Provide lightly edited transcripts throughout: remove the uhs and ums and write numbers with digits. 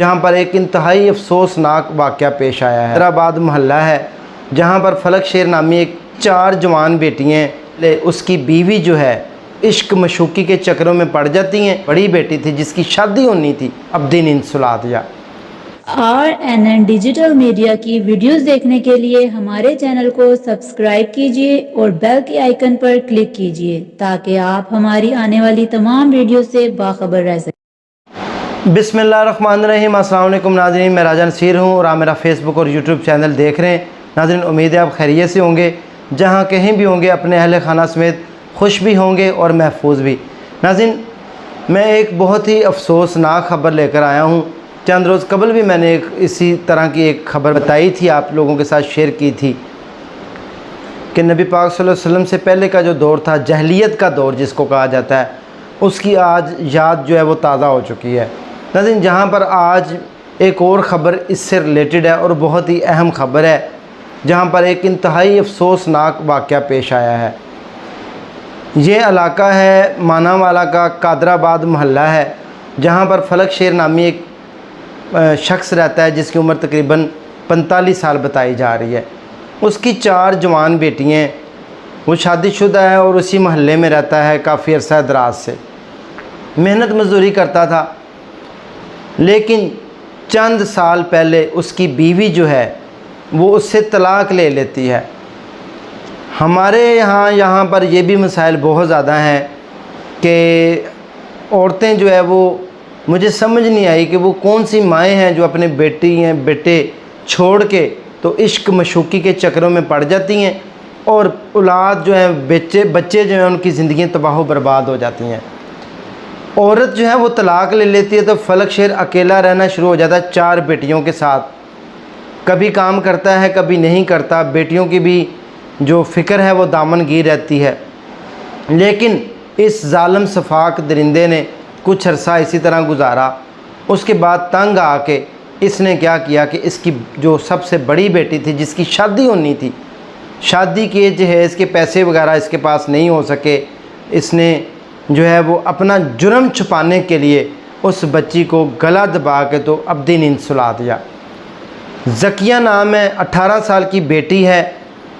जहाँ पर एक इंतहाई अफसोसनाक वाक़या पेश आया है। हैदराबाद मोहल्ला है जहाँ पर फलक शेर नामी एक 4 जवान बेटियाँ, उसकी बीवी जो है इश्क मशूकी के चक्रों में पड़ जाती हैं। बड़ी बेटी थी जिसकी शादी होनी थी, अब दिन इंसुला दिया। RNN डिजिटल मीडिया की वीडियोस देखने के लिए हमारे चैनल को सब्सक्राइब कीजिए और बेल के आइकन पर क्लिक कीजिए ताकि आप हमारी आने वाली तमाम वीडियो से बाखबर रह सकें। बिस्मिल्लाहिर्रहमानिर्रहीम। अस्सलाम वालेकुम नाज़रीन, मैं राजा नसीर हूँ और आप मेरा फेसबुक और यूट्यूब चैनल देख रहे हैं। नाज़रीन, उम्मीद है आप खैरियत से होंगे, जहाँ कहीं भी होंगे अपने अहल खाना समेत खुश भी होंगे और महफूज भी। नाज़रीन, मैं एक बहुत ही अफसोसनाक ख़बर लेकर आया हूँ। चंद रोज़ कबल भी मैंने इसी तरह की एक ख़बर बताई थी, आप लोगों के साथ शेयर की थी कि नबी पाक सल्लल्लाहु अलैहि वसल्लम से पहले का जो दौर था, जहलियत का दौर जिसको कहा जाता है, उसकी आज याद जो है वो ताज़ा हो चुकी है। नाज़रीन, जहाँ पर आज एक और ख़बर इससे रिलेटेड है और बहुत ही अहम ख़बर है, जहाँ पर एक इंतहाई अफसोसनाक वाक़या पेश आया है। ये इलाका है मानावाला का कादराबाद मोहल्ला है, जहाँ पर फलक शेर नामी एक शख्स रहता है जिसकी उम्र तकरीबन 45 साल बताई जा रही है। उसकी 4 जवान बेटियाँ, वो शादीशुदा है और उसी मोहल्ले में रहता है काफ़ी अरसा दराज से। मेहनत मजदूरी करता था, लेकिन चंद साल पहले उसकी बीवी जो है वो उससे तलाक़ ले लेती है। हमारे यहाँ पर ये भी मसाइल बहुत ज़्यादा हैं कि औरतें जो है वो, मुझे समझ नहीं आई कि वो कौन सी माएँ हैं जो अपने बेटे छोड़ के तो इश्क मशूकी के चक्रों में पड़ जाती हैं और औलाद जो है, बच्चे जो हैं, उनकी ज़िंदगी तबाह बर्बाद हो जाती हैं। औरत जो है वो तलाक़ ले लेती है तो फलक शेर अकेला रहना शुरू हो जाता है 4 बेटियों के साथ। कभी काम करता है, कभी नहीं करता। बेटियों की भी जो फ़िक्र है वो दामनगीर रहती है। लेकिन इस जालिम सफाक दरिंदे ने कुछ अरसा इसी तरह गुजारा। उसके बाद तंग आके इसने क्या किया कि इसकी जो सबसे बड़ी बेटी थी जिसकी शादी होनी थी, शादी के जहेज़ के पैसे वगैरह इसके पास नहीं हो सके, इसने जो है वो अपना जुर्म छुपाने के लिए उस बच्ची को गला दबा के तो अब दिन इंसुला दिया। ज़किया नाम है, 18 साल की बेटी है।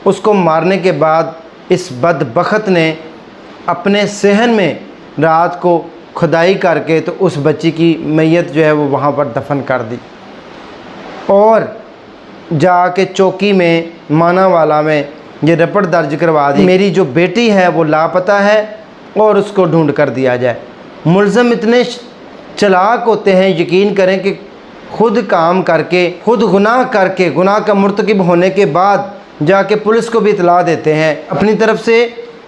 उसको मारने के बाद इस बदबख्त ने अपने सहन में रात को खुदाई करके तो उस बच्ची की मैयत जो है वो वहाँ पर दफन कर दी और जाके चौकी में मानावाला में ये रिपोर्ट दर्ज करवा दी, मेरी जो बेटी है वो लापता है और उसको ढूंढ कर दिया जाए। मुलज़म इतने चालाक होते हैं, यकीन करें कि खुद काम करके, खुद गुनाह करके, गुनाह का मुर्तकिब होने के बाद जाके पुलिस को भी इतला देते हैं। अपनी तरफ से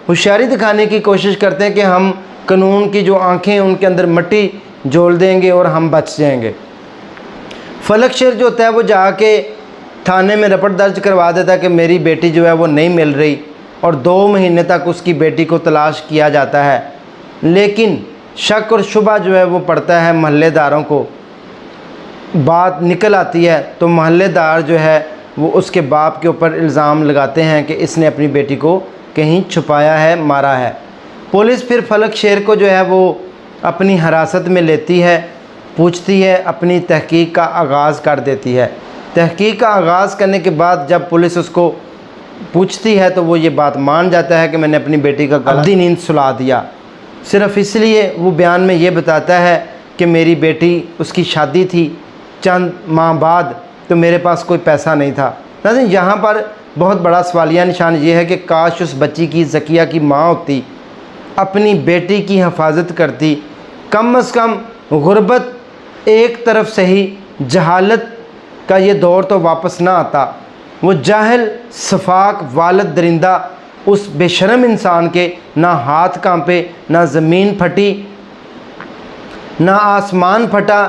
होशियारी दिखाने की कोशिश करते हैं कि हम कानून की जो आंखें हैं उनके अंदर मिट्टी जोल देंगे और हम बच जाएंगे। फलक शेर जो होता है वो जाके थाने में रिपोर्ट दर्ज करवा देता है कि मेरी बेटी जो है वो नहीं मिल रही और 2 महीने तक उसकी बेटी को तलाश किया जाता है। लेकिन शक और शुबा जो है वो पड़ता है महल्लेदारों को। बात निकल आती है तो महल्लेदार जो है वो उसके बाप के ऊपर इल्ज़ाम लगाते हैं कि इसने अपनी बेटी को कहीं छुपाया है, मारा है। पुलिस फिर फलक शेर को जो है वो अपनी हिरासत में लेती है, पूछती है, अपनी तहकीक का आगाज़ कर देती है। तहकीक का आगाज़ करने के बाद जब पुलिस उसको पूछती है तो वो ये बात मान जाता है कि मैंने अपनी बेटी का गला नींद सुला दिया। सिर्फ़ इसलिए वो बयान में ये बताता है कि मेरी बेटी, उसकी शादी थी चंद माह बाद, तो मेरे पास कोई पैसा नहीं था। नाज़रीन, यहाँ पर बहुत बड़ा सवालिया निशान ये है कि काश उस बच्ची की, ज़किया की माँ होती, अपनी बेटी की हिफाजत करती। कम से कम गुर्बत एक तरफ से ही, जहालत का ये दौर तो वापस ना आता। वो जाहिल सफाक वालद दरिंदा उस बेशरम इंसान के ना हाथ कांपे, ना ज़मीन फटी, ना आसमान फटा,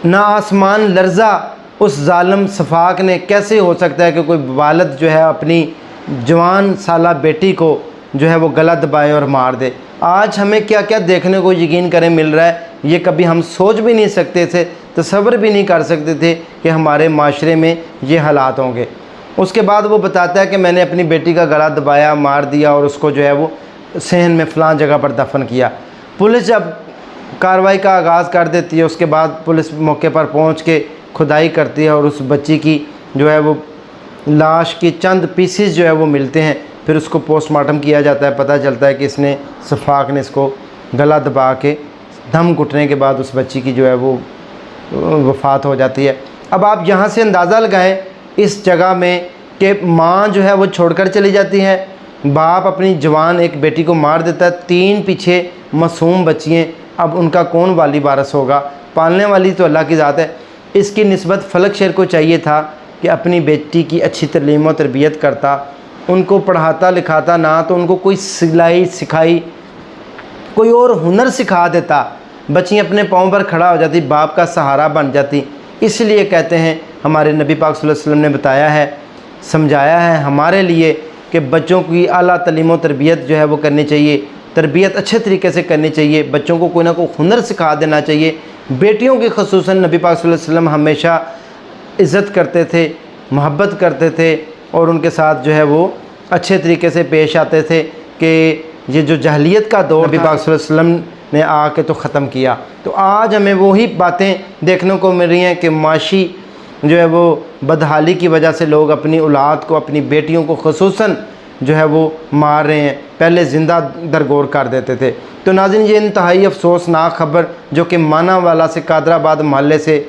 ना आसमान लर्जा। उस जालिम सफाक ने कैसे हो सकता है कि कोई वालिद जो है अपनी जवान साला बेटी को जो है वो गला दबाए और मार दे। आज हमें क्या क्या देखने को, यकीन करें, मिल रहा है, ये कभी हम सोच भी नहीं सकते थे, तसव्वुर भी नहीं कर सकते थे कि हमारे माशरे में ये हालात होंगे। उसके बाद वो बताता है कि मैंने अपनी बेटी का गला दबाया, मार दिया और उसको जो है वो सहन में फ़लाँ जगह पर दफन किया। पुलिस जब कार्रवाई का आगाज़ कर देती है। उसके बाद पुलिस मौके पर पहुंच के खुदाई करती है और उस बच्ची की जो है वो लाश की चंद पीसेस जो है वो मिलते हैं। फिर उसको पोस्टमार्टम किया जाता है। पता चलता है कि इसने सफाक ने इसको गला दबा के दम घुटने के बाद उस बच्ची की जो है वो वफ़ात हो जाती है। अब आप यहाँ से अंदाज़ा लगाएं इस जगह में कि माँ जो है वो छोड़कर चली जाती है, बाप अपनी जवान एक बेटी को मार देता है, 3 पीछे मासूम बच्चियाँ। अब उनका कौन वाली वारस होगा? पालने वाली तो अल्लाह की ज़ात है। इसकी निस्बत फलक शेर को चाहिए था कि अपनी बेटी की अच्छी तालीम और तरबियत करता, उनको पढ़ाता लिखाता, ना तो उनको कोई सिलाई सिखाई, कोई और हुनर सिखा देता, बच्ची अपने पाँव पर खड़ा हो जाती, बाप का सहारा बन जाती। इसलिए कहते हैं हमारे नबी पाक सल्लल्लाहु अलैहि वसल्लम ने बताया है, समझाया है हमारे लिए कि बच्चों की आला तालीम और तरबियत जो है वो करनी चाहिए, तरबियत अच्छे तरीके से करनी चाहिए, बच्चों को कोई ना कोई हुनर सिखा देना चाहिए। बेटियों की ख़ुसूसन नबी पाक सल्लल्लाहु अलैहि वसल्लम हमेशा इज़्ज़त करते थे, मोहब्बत करते थे और उनके साथ जो है वो अच्छे तरीके से पेश आते थे कि ये जो जहलियत का दौर नबी पाक सल्लल्लाहु अलैहि वसल्लम ने आके तो ख़त्म किया। तो आज हमें वही बातें देखने को मिल रही हैं कि माशी जो है वो बदहाली की वजह से लोग अपनी औलाद को, अपनी बेटियों को ख़ुसूसन जो है वो मार रहे हैं, पहले ज़िंदा दरगोर कर देते थे। तो नाज़रीन, ये इंतहाई अफसोसनाक ख़बर जो कि मानावाला से कादराबाद मोहल्ले से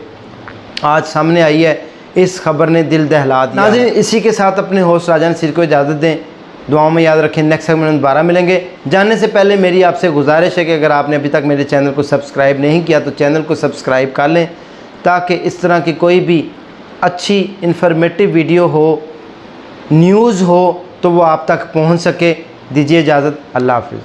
आज सामने आई है, इस खबर ने दिल दहला दिया। नाज़रीन, इसी के साथ अपने होस्ट राजा नसीर को इजाज़त दें। दुआओं में याद रखें। नेक्स्ट सेगमेंट में दोबारा मिलेंगे। जानने से पहले मेरी आपसे गुजारिश है कि अगर आपने अभी तक मेरे चैनल को सब्सक्राइब नहीं किया तो चैनल को सब्सक्राइब कर लें, ताकि इस तरह की कोई भी अच्छी इन्फॉर्मेटिव वीडियो हो, न्यूज़ हो, तो वो आप तक पहुंच सके। दीजिए इजाज़त। अल्लाह हाफ़िज़।